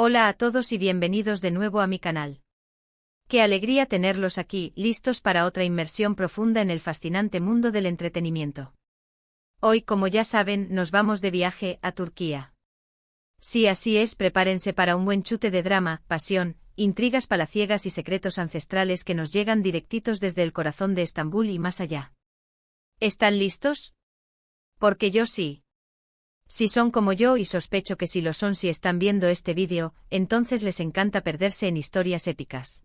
Hola a todos y bienvenidos de nuevo a mi canal. Qué alegría tenerlos aquí, listos para otra inmersión profunda en el fascinante mundo del entretenimiento. Hoy, como ya saben, nos vamos de viaje a Turquía. Sí, así es, prepárense para un buen chute de drama, pasión, intrigas palaciegas y secretos ancestrales que nos llegan directitos desde el corazón de Estambul y más allá. ¿Están listos? Porque yo sí. Si son como yo, y sospecho que si lo son si están viendo este vídeo, entonces les encanta perderse en historias épicas.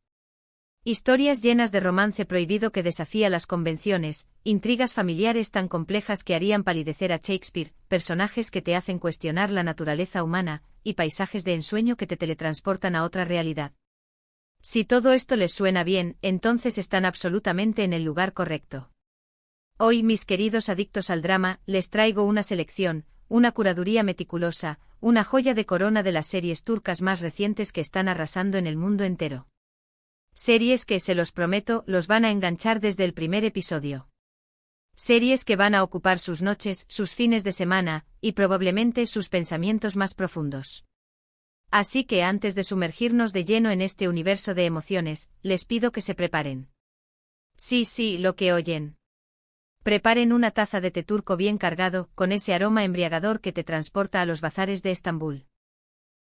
Historias llenas de romance prohibido que desafía las convenciones, intrigas familiares tan complejas que harían palidecer a Shakespeare, personajes que te hacen cuestionar la naturaleza humana, y paisajes de ensueño que te teletransportan a otra realidad. Si todo esto les suena bien, entonces están absolutamente en el lugar correcto. Hoy, mis queridos adictos al drama, les traigo una selección, una curaduría meticulosa, una joya de corona de las series turcas más recientes que están arrasando en el mundo entero. Series que, se los prometo, los van a enganchar desde el primer episodio. Series que van a ocupar sus noches, sus fines de semana, y probablemente sus pensamientos más profundos. Así que antes de sumergirnos de lleno en este universo de emociones, les pido que se preparen. Sí, lo que oyen. Preparen una taza de té turco bien cargado, con ese aroma embriagador que te transporta a los bazares de Estambul.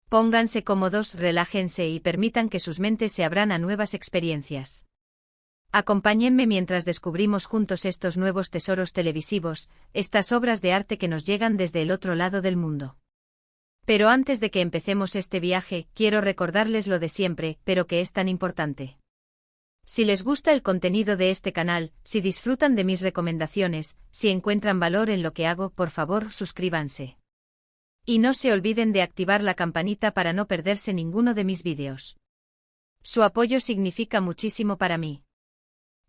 Pónganse cómodos, relájense y permitan que sus mentes se abran a nuevas experiencias. Acompáñenme mientras descubrimos juntos estos nuevos tesoros televisivos, estas obras de arte que nos llegan desde el otro lado del mundo. Pero antes de que empecemos este viaje, quiero recordarles lo de siempre, pero que es tan importante. Si les gusta el contenido de este canal, si disfrutan de mis recomendaciones, si encuentran valor en lo que hago, por favor, suscríbanse. Y no se olviden de activar la campanita para no perderse ninguno de mis vídeos. Su apoyo significa muchísimo para mí.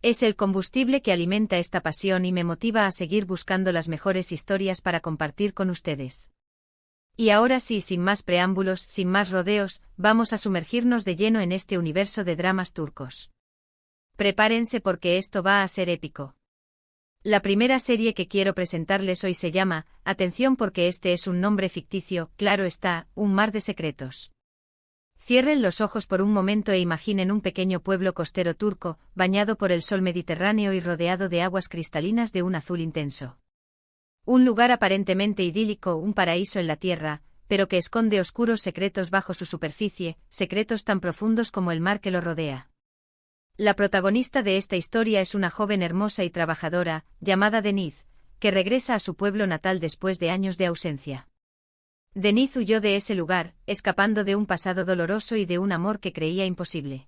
Es el combustible que alimenta esta pasión y me motiva a seguir buscando las mejores historias para compartir con ustedes. Y ahora sí, sin más preámbulos, sin más rodeos, vamos a sumergirnos de lleno en este universo de dramas turcos. Prepárense porque esto va a ser épico. La primera serie que quiero presentarles hoy se llama, atención porque este es un nombre ficticio, claro está, Un mar de secretos. Cierren los ojos por un momento e imaginen un pequeño pueblo costero turco, bañado por el sol Mediterráneo y rodeado de aguas cristalinas de un azul intenso. Un lugar aparentemente idílico, un paraíso en la tierra, pero que esconde oscuros secretos bajo su superficie, secretos tan profundos como el mar que lo rodea. La protagonista de esta historia es una joven hermosa y trabajadora, llamada Deniz, que regresa a su pueblo natal después de años de ausencia. Deniz huyó de ese lugar, escapando de un pasado doloroso y de un amor que creía imposible.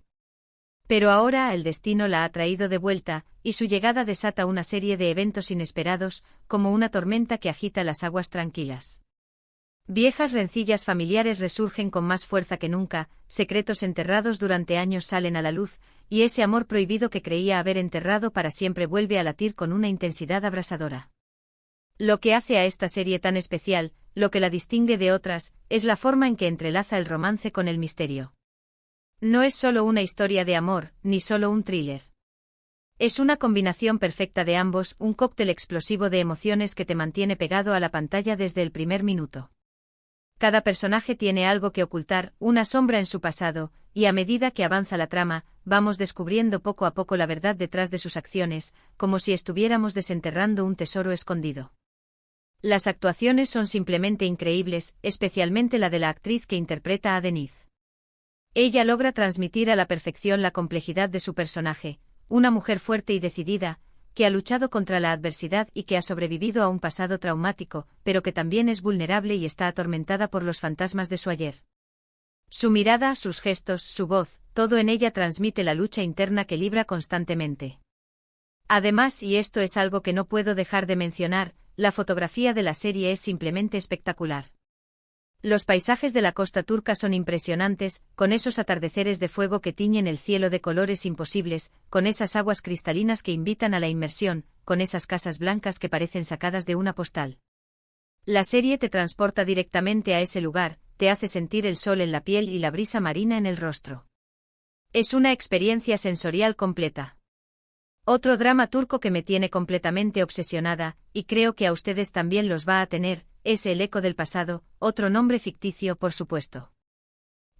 Pero ahora el destino la ha traído de vuelta, y su llegada desata una serie de eventos inesperados, como una tormenta que agita las aguas tranquilas. Viejas rencillas familiares resurgen con más fuerza que nunca, secretos enterrados durante años salen a la luz, y ese amor prohibido que creía haber enterrado para siempre vuelve a latir con una intensidad abrasadora. Lo que hace a esta serie tan especial, lo que la distingue de otras, es la forma en que entrelaza el romance con el misterio. No es solo una historia de amor, ni solo un thriller. Es una combinación perfecta de ambos, un cóctel explosivo de emociones que te mantiene pegado a la pantalla desde el primer minuto. Cada personaje tiene algo que ocultar, una sombra en su pasado, y a medida que avanza la trama, vamos descubriendo poco a poco la verdad detrás de sus acciones, como si estuviéramos desenterrando un tesoro escondido. Las actuaciones son simplemente increíbles, especialmente la de la actriz que interpreta a Deniz. Ella logra transmitir a la perfección la complejidad de su personaje, una mujer fuerte y decidida, que ha luchado contra la adversidad y que ha sobrevivido a un pasado traumático, pero que también es vulnerable y está atormentada por los fantasmas de su ayer. Su mirada, sus gestos, su voz, todo en ella transmite la lucha interna que libra constantemente. Además, y esto es algo que no puedo dejar de mencionar, la fotografía de la serie es simplemente espectacular. Los paisajes de la costa turca son impresionantes, con esos atardeceres de fuego que tiñen el cielo de colores imposibles, con esas aguas cristalinas que invitan a la inmersión, con esas casas blancas que parecen sacadas de una postal. La serie te transporta directamente a ese lugar, te hace sentir el sol en la piel y la brisa marina en el rostro. Es una experiencia sensorial completa. Otro drama turco que me tiene completamente obsesionada, y creo que a ustedes también los va a tener, es El eco del pasado, otro nombre ficticio por supuesto.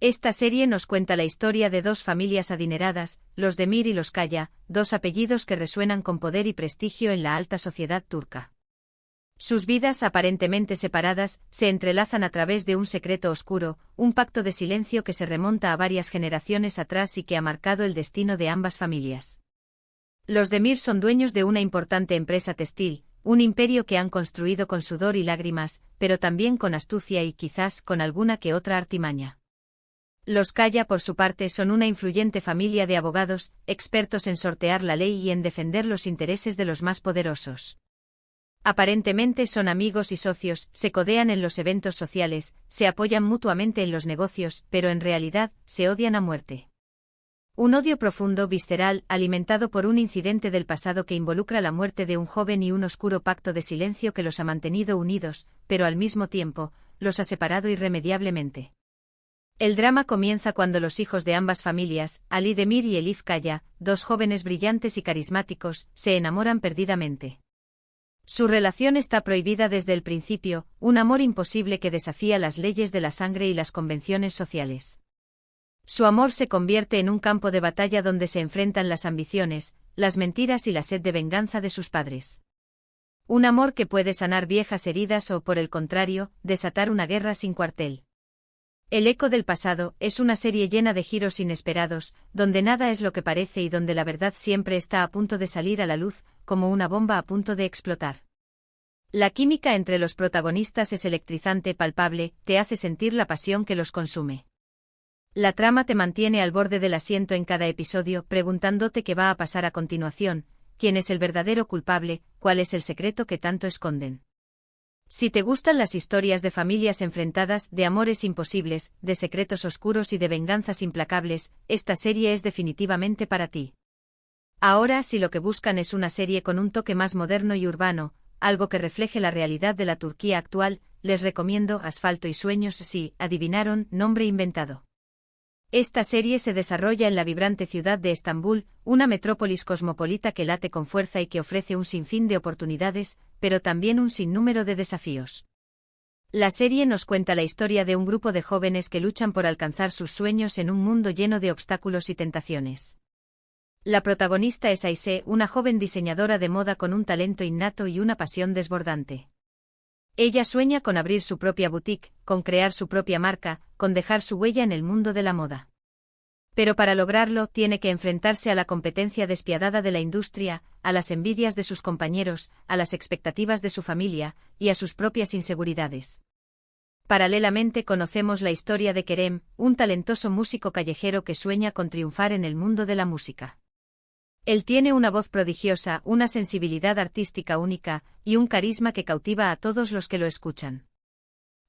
Esta serie nos cuenta la historia de dos familias adineradas, los Demir y los Kaya, dos apellidos que resuenan con poder y prestigio en la alta sociedad turca. Sus vidas aparentemente separadas se entrelazan a través de un secreto oscuro, un pacto de silencio que se remonta a varias generaciones atrás y que ha marcado el destino de ambas familias. Los Demir son dueños de una importante empresa textil, un imperio que han construido con sudor y lágrimas, pero también con astucia y quizás con alguna que otra artimaña. Los Kaya, por su parte, son una influyente familia de abogados, expertos en sortear la ley y en defender los intereses de los más poderosos. Aparentemente son amigos y socios, se codean en los eventos sociales, se apoyan mutuamente en los negocios, pero en realidad, se odian a muerte. Un odio profundo, visceral, alimentado por un incidente del pasado que involucra la muerte de un joven y un oscuro pacto de silencio que los ha mantenido unidos, pero al mismo tiempo, los ha separado irremediablemente. El drama comienza cuando los hijos de ambas familias, Ali Demir y Elif Kaya, dos jóvenes brillantes y carismáticos, se enamoran perdidamente. Su relación está prohibida desde el principio, un amor imposible que desafía las leyes de la sangre y las convenciones sociales. Su amor se convierte en un campo de batalla donde se enfrentan las ambiciones, las mentiras y la sed de venganza de sus padres. Un amor que puede sanar viejas heridas o, por el contrario, desatar una guerra sin cuartel. El eco del pasado es una serie llena de giros inesperados, donde nada es lo que parece y donde la verdad siempre está a punto de salir a la luz, como una bomba a punto de explotar. La química entre los protagonistas es electrizante, palpable, te hace sentir la pasión que los consume. La trama te mantiene al borde del asiento en cada episodio, preguntándote qué va a pasar a continuación, quién es el verdadero culpable, cuál es el secreto que tanto esconden. Si te gustan las historias de familias enfrentadas, de amores imposibles, de secretos oscuros y de venganzas implacables, esta serie es definitivamente para ti. Ahora, si lo que buscan es una serie con un toque más moderno y urbano, algo que refleje la realidad de la Turquía actual, les recomiendo Asfalto y Sueños. Sí, adivinaron, nombre inventado. Esta serie se desarrolla en la vibrante ciudad de Estambul, una metrópolis cosmopolita que late con fuerza y que ofrece un sinfín de oportunidades, pero también un sinnúmero de desafíos. La serie nos cuenta la historia de un grupo de jóvenes que luchan por alcanzar sus sueños en un mundo lleno de obstáculos y tentaciones. La protagonista es Aisé, una joven diseñadora de moda con un talento innato y una pasión desbordante. Ella sueña con abrir su propia boutique, con crear su propia marca, con dejar su huella en el mundo de la moda. Pero para lograrlo tiene que enfrentarse a la competencia despiadada de la industria, a las envidias de sus compañeros, a las expectativas de su familia, y a sus propias inseguridades. Paralelamente conocemos la historia de Kerem, un talentoso músico callejero que sueña con triunfar en el mundo de la música. Él tiene una voz prodigiosa, una sensibilidad artística única, y un carisma que cautiva a todos los que lo escuchan.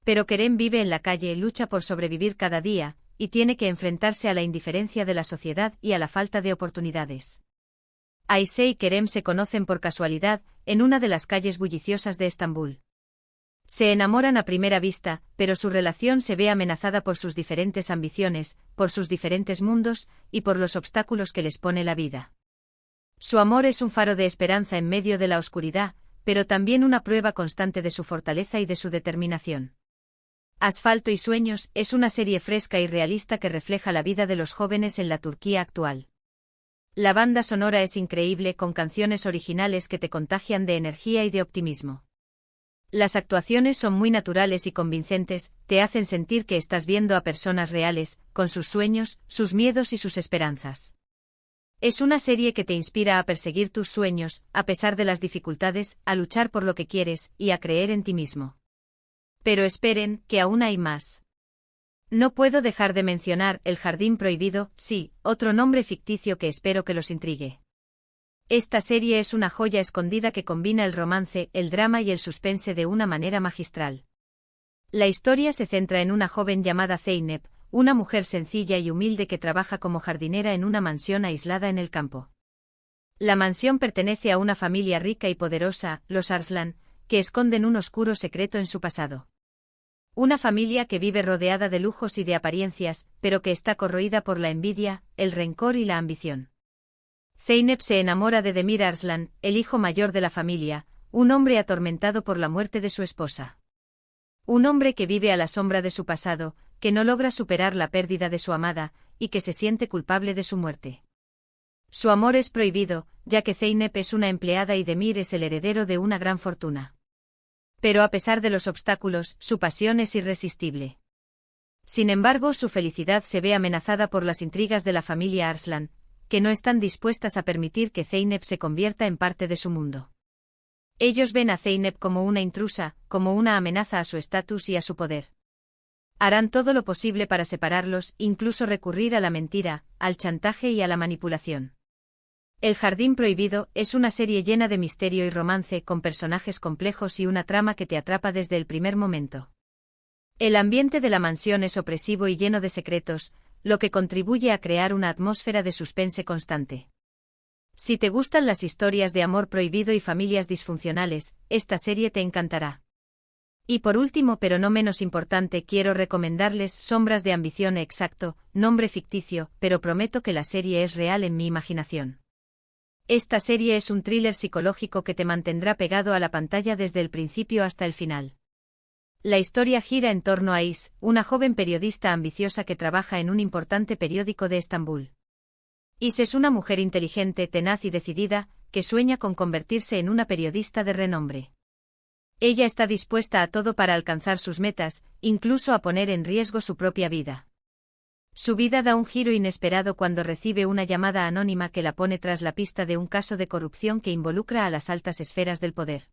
Pero Kerem vive en la calle, lucha por sobrevivir cada día, y tiene que enfrentarse a la indiferencia de la sociedad y a la falta de oportunidades. Aisé y Kerem se conocen por casualidad, en una de las calles bulliciosas de Estambul. Se enamoran a primera vista, pero su relación se ve amenazada por sus diferentes ambiciones, por sus diferentes mundos, y por los obstáculos que les pone la vida. Su amor es un faro de esperanza en medio de la oscuridad, pero también una prueba constante de su fortaleza y de su determinación. Asfalto y Sueños es una serie fresca y realista que refleja la vida de los jóvenes en la Turquía actual. La banda sonora es increíble, con canciones originales que te contagian de energía y de optimismo. Las actuaciones son muy naturales y convincentes, te hacen sentir que estás viendo a personas reales, con sus sueños, sus miedos y sus esperanzas. Es una serie que te inspira a perseguir tus sueños, a pesar de las dificultades, a luchar por lo que quieres, y a creer en ti mismo. Pero esperen, que aún hay más. No puedo dejar de mencionar El Jardín Prohibido, sí, otro nombre ficticio que espero que los intrigue. Esta serie es una joya escondida que combina el romance, el drama y el suspense de una manera magistral. La historia se centra en una joven llamada Zeynep, una mujer sencilla y humilde que trabaja como jardinera en una mansión aislada en el campo. La mansión pertenece a una familia rica y poderosa, los Arslan, que esconden un oscuro secreto en su pasado. Una familia que vive rodeada de lujos y de apariencias, pero que está corroída por la envidia, el rencor y la ambición. Zeynep se enamora de Demir Arslan, el hijo mayor de la familia, un hombre atormentado por la muerte de su esposa. Un hombre que vive a la sombra de su pasado, que no logra superar la pérdida de su amada, y que se siente culpable de su muerte. Su amor es prohibido, ya que Zeynep es una empleada y Demir es el heredero de una gran fortuna. Pero a pesar de los obstáculos, su pasión es irresistible. Sin embargo, su felicidad se ve amenazada por las intrigas de la familia Arslan, que no están dispuestas a permitir que Zeynep se convierta en parte de su mundo. Ellos ven a Zeynep como una intrusa, como una amenaza a su estatus y a su poder. Harán todo lo posible para separarlos, incluso recurrir a la mentira, al chantaje y a la manipulación. El Jardín Prohibido es una serie llena de misterio y romance con personajes complejos y una trama que te atrapa desde el primer momento. El ambiente de la mansión es opresivo y lleno de secretos, lo que contribuye a crear una atmósfera de suspense constante. Si te gustan las historias de amor prohibido y familias disfuncionales, esta serie te encantará. Y por último, pero no menos importante, quiero recomendarles Sombras de Ambición. Exacto, nombre ficticio, pero prometo que la serie es real en mi imaginación. Esta serie es un thriller psicológico que te mantendrá pegado a la pantalla desde el principio hasta el final. La historia gira en torno a Is, una joven periodista ambiciosa que trabaja en un importante periódico de Estambul. Is es una mujer inteligente, tenaz y decidida, que sueña con convertirse en una periodista de renombre. Ella está dispuesta a todo para alcanzar sus metas, incluso a poner en riesgo su propia vida. Su vida da un giro inesperado cuando recibe una llamada anónima que la pone tras la pista de un caso de corrupción que involucra a las altas esferas del poder.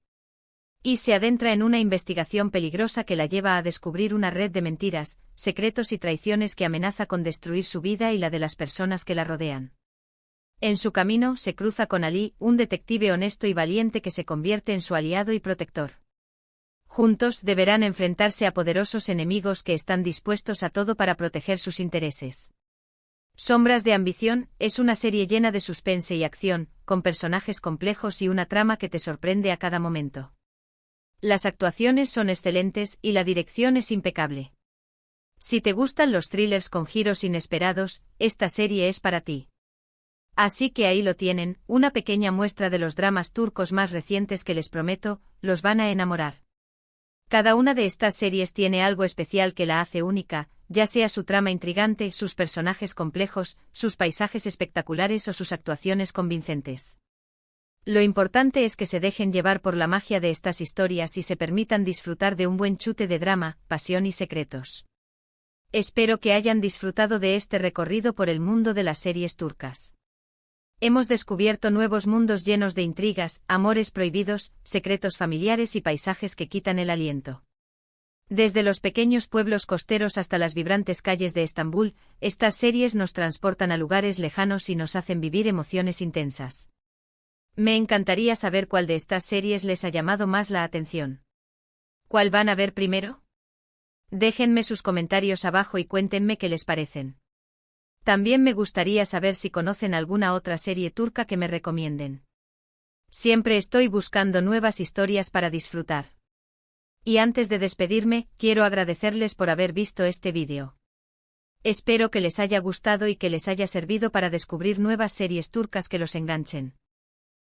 Y se adentra en una investigación peligrosa que la lleva a descubrir una red de mentiras, secretos y traiciones que amenaza con destruir su vida y la de las personas que la rodean. En su camino se cruza con Ali, un detective honesto y valiente que se convierte en su aliado y protector. Juntos deberán enfrentarse a poderosos enemigos que están dispuestos a todo para proteger sus intereses. Sombras de Ambición es una serie llena de suspense y acción, con personajes complejos y una trama que te sorprende a cada momento. Las actuaciones son excelentes y la dirección es impecable. Si te gustan los thrillers con giros inesperados, esta serie es para ti. Así que ahí lo tienen, una pequeña muestra de los dramas turcos más recientes que les prometo, los van a enamorar. Cada una de estas series tiene algo especial que la hace única, ya sea su trama intrigante, sus personajes complejos, sus paisajes espectaculares o sus actuaciones convincentes. Lo importante es que se dejen llevar por la magia de estas historias y se permitan disfrutar de un buen chute de drama, pasión y secretos. Espero que hayan disfrutado de este recorrido por el mundo de las series turcas. Hemos descubierto nuevos mundos llenos de intrigas, amores prohibidos, secretos familiares y paisajes que quitan el aliento. Desde los pequeños pueblos costeros hasta las vibrantes calles de Estambul, estas series nos transportan a lugares lejanos y nos hacen vivir emociones intensas. Me encantaría saber cuál de estas series les ha llamado más la atención. ¿Cuál van a ver primero? Déjenme sus comentarios abajo y cuéntenme qué les parecen. También me gustaría saber si conocen alguna otra serie turca que me recomienden. Siempre estoy buscando nuevas historias para disfrutar. Y antes de despedirme, quiero agradecerles por haber visto este vídeo. Espero que les haya gustado y que les haya servido para descubrir nuevas series turcas que los enganchen.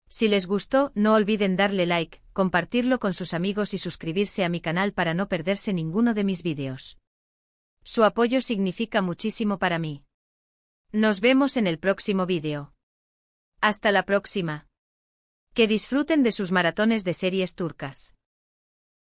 Si les gustó, no olviden darle like, compartirlo con sus amigos y suscribirse a mi canal para no perderse ninguno de mis vídeos. Su apoyo significa muchísimo para mí. Nos vemos en el próximo vídeo. Hasta la próxima. Que disfruten de sus maratones de series turcas.